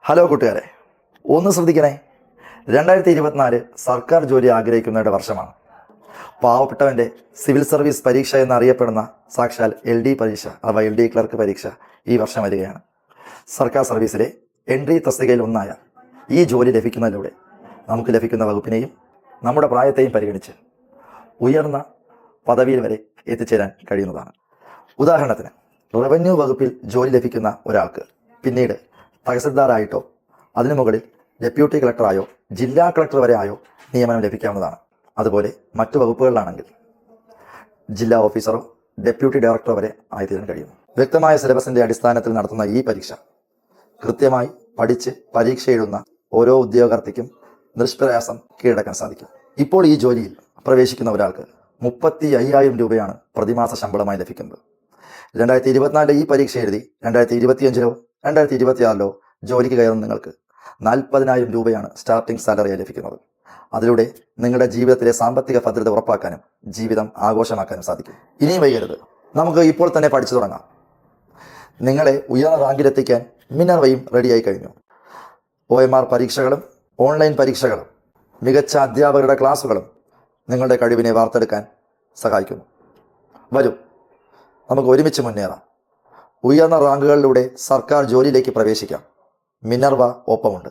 Hello കൂട്ടുകാരെ, ഒന്ന് ശ്രദ്ധിക്കണേ. 2024 സർക്കാർ ജോലി ആഗ്രഹിക്കുന്നവരുടെ വർഷമാണ്. പാവപ്പെട്ടവൻ്റെ സിവിൽ സർവീസ് പരീക്ഷ എന്നറിയപ്പെടുന്ന സാക്ഷാൽ LD പരീക്ഷ അഥവാ LD ക്ലർക്ക് പരീക്ഷ ഈ വർഷം വരികയാണ്. സർക്കാർ സർവീസിലെ എൻട്രി തസ്തികയിൽ ഒന്നായ ഈ ജോലി ലഭിക്കുന്നതിലൂടെ നമുക്ക് ലഭിക്കുന്ന വകുപ്പിനെയും നമ്മുടെ പ്രായത്തെയും പരിഗണിച്ച് ഉയർന്ന പദവിയിൽ വരെ എത്തിച്ചേരാൻ കഴിയുന്നതാണ്. ഉദാഹരണത്തിന്, റവന്യൂ വകുപ്പിൽ ജോലി ലഭിക്കുന്ന ഒരാൾക്ക് പിന്നീട് തഹസിൽദാറായിട്ടോ അതിനു മുകളിൽ ഡെപ്യൂട്ടി കളക്ടറായോ ജില്ലാ കളക്ടർ വരെ ആയോ നിയമനം ലഭിക്കാവുന്നതാണ്. അതുപോലെ മറ്റു വകുപ്പുകളിലാണെങ്കിൽ ജില്ലാ ഓഫീസറോ ഡെപ്യൂട്ടി ഡയറക്ടറോ വരെ ആയിത്തീരാൻ കഴിയുന്നു. വ്യക്തമായ സിലബസിൻ്റെ അടിസ്ഥാനത്തിൽ നടത്തുന്ന ഈ പരീക്ഷ കൃത്യമായി പഠിച്ച് പരീക്ഷ എഴുതുന്ന ഓരോ ഉദ്യോഗാർത്ഥിക്കും നിഷ്പ്രയാസം കീഴടക്കാൻ സാധിക്കും. ഇപ്പോൾ ഈ ജോലിയിൽ പ്രവേശിക്കുന്ന ഒരാൾക്ക് 35,000 രൂപയാണ് പ്രതിമാസ ശമ്പളമായി ലഭിക്കുന്നത്. 2024 ഈ പരീക്ഷ എഴുതി 2025 2026 ജോലിക്ക് കയറുന്ന നിങ്ങൾക്ക് 40,000 രൂപയാണ് സ്റ്റാർട്ടിംഗ് സാലറിയായി ലഭിക്കുന്നത്. അതിലൂടെ നിങ്ങളുടെ ജീവിതത്തിലെ സാമ്പത്തിക ഭദ്രത ഉറപ്പാക്കാനും ജീവിതം ആഘോഷമാക്കാനും സാധിക്കും. ഇനിയും വൈകരുത്, നമുക്ക് ഇപ്പോൾ തന്നെ പഠിച്ചു തുടങ്ങാം. നിങ്ങളെ ഉയർന്ന റാങ്കിലെത്തിക്കാൻ മിനർവയും റെഡിയായി കഴിഞ്ഞു. OMR പരീക്ഷകളും ഓൺലൈൻ പരീക്ഷകളും മികച്ച അധ്യാപകരുടെ ക്ലാസുകളും നിങ്ങളുടെ കഴിവിനെ വാർത്തെടുക്കാൻ സഹായിക്കുന്നു. വരൂ, നമുക്ക് ഒരുമിച്ച് മുന്നേറാം. ഉയർന്ന റാങ്കുകളിലൂടെ സർക്കാർ ജോലിയിലേക്ക് പ്രവേശിക്കാം. മിനർവ ഒപ്പമുണ്ട്.